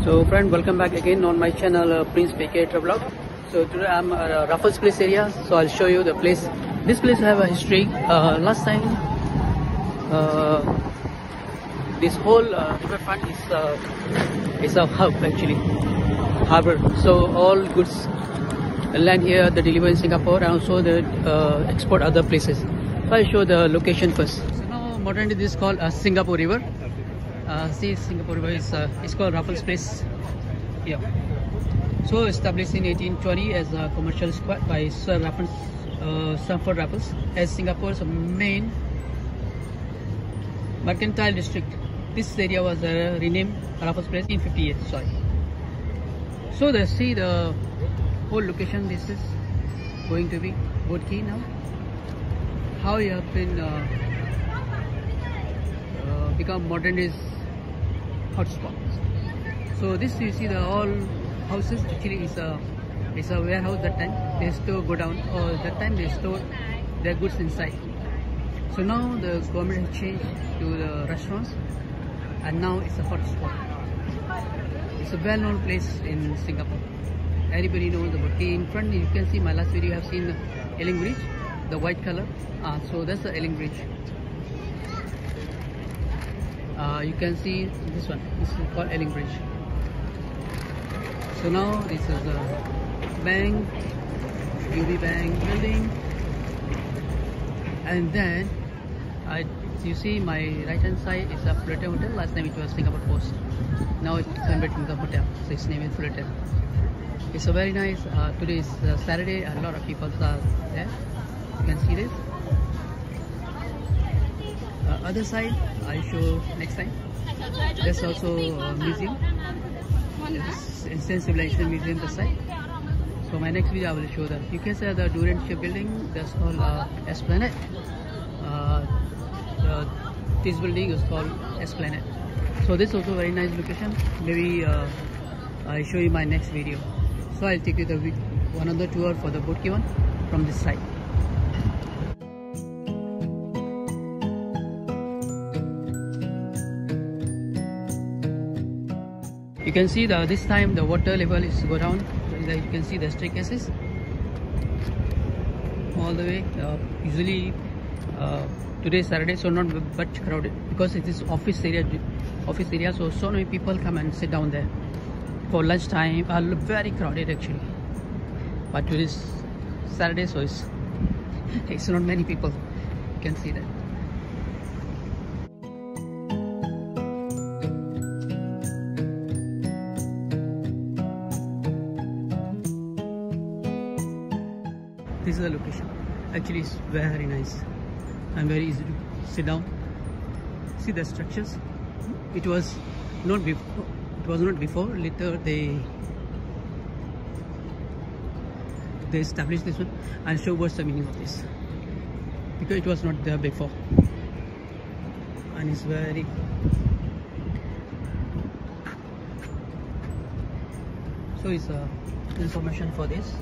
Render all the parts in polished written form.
So friend, welcome back again on my channel Prince PK Travelog. So today I'm at Raffles Place area, so I'll show you the place. This place have a history. Last time this whole riverfront is a hub actually, harbor. So all goods land here, the deliver in Singapore, and also the export other places. So I'll show the location first. So now modernly this is called Singapore River. See, Singapore River is it's called Raffles Place. Yeah. So established in 1820 as a commercial square by Sir Raffles as Singapore's main mercantile district. This area was renamed Raffles Place in 58. Sorry. So see the whole location. This is going to be Boat Quay now. How you have been become modern is hotspot. So this you see the all houses actually is a warehouse. That time they store go down, or that time they store their goods inside. So now the government has changed to the restaurants, and now it's a hotspot. It's a well-known place in Singapore. Everybody knows about it. In front you can see my last video. You have seen the Ealing Bridge, the white color. So that's the Ealing Bridge. You can see this one. This is called Ealing Bridge. So now this is a bank, UB Bank building, and then you see my right hand side is a Fullerton Hotel. Last time it was Singapore Post. Now it's converted to the hotel, so its name is Fullerton. It's a very nice. Today is Saturday. A lot of people are there. You can see this. Other side I'll show next time. There's also a museum. There's Instant Civilization Museum this side. So my next video I will show that. You can see the Durant Ship building. That's called Esplanade. This building is called Esplanade. So this is also very nice location. Maybe I'll show you my next video. So I'll take you the one other tour for the Boat Quay one from this side. You can see this time the water level is go down. You can see the staircases all the way. Usually today is Saturday, so not much crowded because it is office area. So many people come and sit down there for lunch time. Very crowded actually. But today is Saturday, so it's not many people. You can see that. This is the location. Actually, it's very nice and very easy to sit down. See the structures. It was not before. It was not before. Later they established this one. I'll show what's the meaning of this, because it was not there before, and it's very. So it's information for this.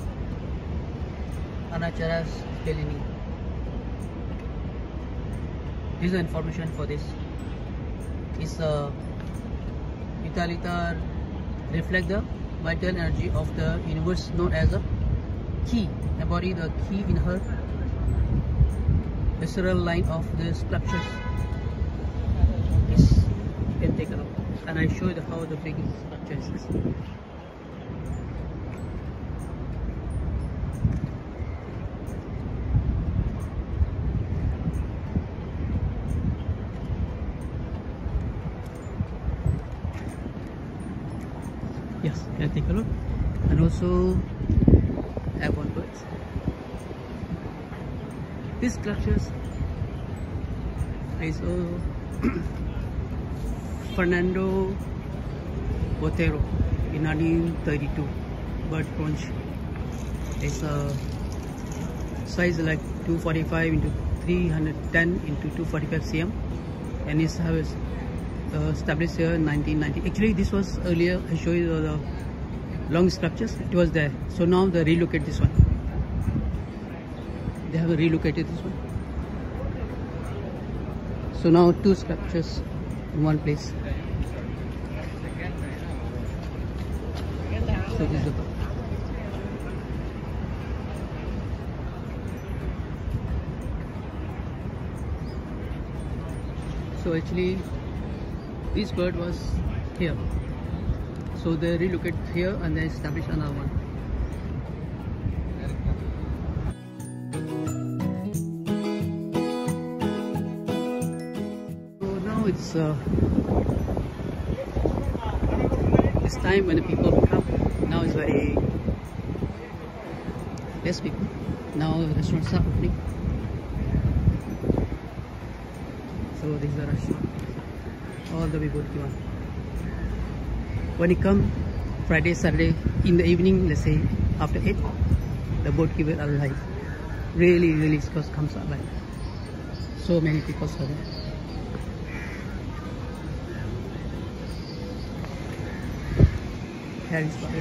Anacharas Telini. This is the information for this. It's Vitalita reflect the vital energy of the universe, known as a key. Embody the key in her visceral line of the sculptures. Yes, you can take a look, and I show you how the big structure is. Yes, you can take a look, and also have one bird. These structures is Fernando Botero in 1932 bird conch. It's a size like 245 into 310 into 245 cm, and it's established here in 1990. Actually, this was earlier. I show you the long structures. It was there. So now they relocate this one. They have relocated this one. So now two structures in one place. So this is the boat. So actually this bird was here, so they relocate here and they establish another one. So now it's time when the people come. Now it's very less people. Now the restaurants are opening. So this is the restaurant, all the way Boat Quay. When you come Friday, Saturday in the evening, let's say after 8, the Boat Quay will alive. Really comes alive. So many people are there. Harry's Bar.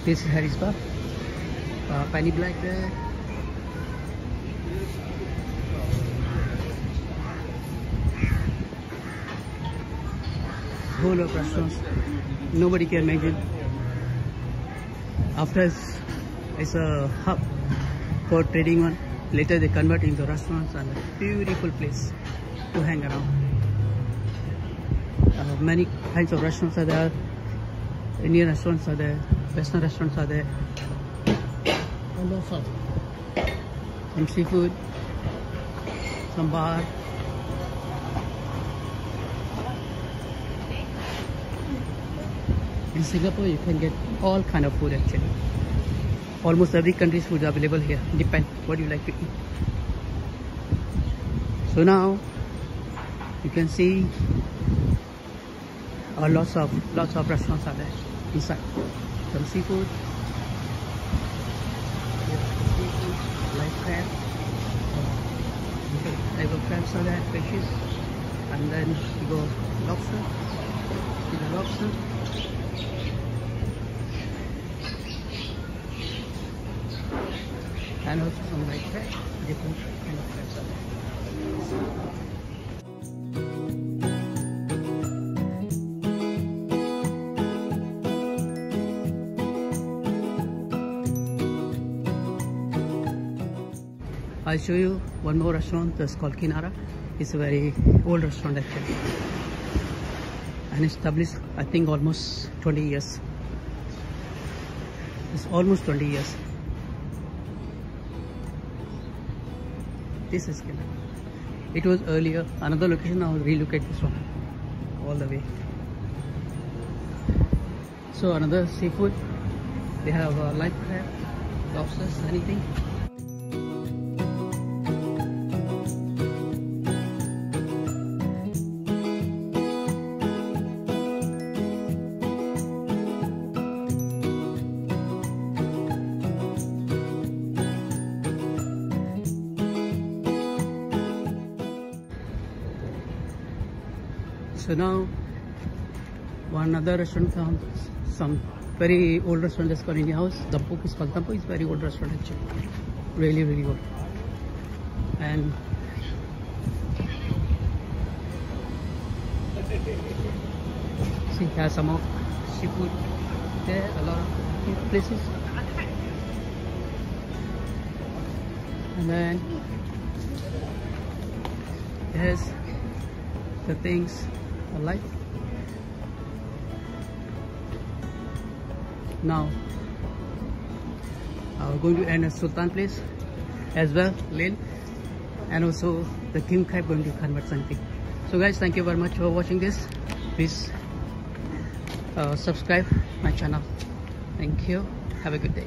This is Harry's Bar. Penny Black there. Whole of restaurants, nobody can imagine. After it's a hub for trading one, later they convert into restaurants and a beautiful place to hang around. Many kinds of restaurants are there. Indian restaurants are there, Western restaurants are there. Some seafood, some bar. In Singapore, you can get all kind of food actually. Almost every country's food is available here. Depends what you like to eat. So now you can see lots of restaurants are there inside. Some seafood, live crab, type of crabs are there, fishes, and then you go lobster. See the lobster. And also some light crab, different kind of crabs are there. I'll show you one more restaurant that's called Kinara. It's a very old restaurant actually, and established I think almost 20 years. It's almost 20 years. This is Kinara. It was earlier another location. Now relocate this one all the way. So another seafood. They have live crab, lobsters, anything. So now one other restaurant comes, some very old restaurant that's called India House. Dampo is called Dampo. It's very old restaurant actually, really old. And see, has some of seafood there, a lot of places. And then there's the things I like. Now we're going to end at Sultan Place as well, Lane, and also the King Crab going to convert something. So guys, thank you very much for watching this. Please subscribe my channel. Thank you. Have a good day.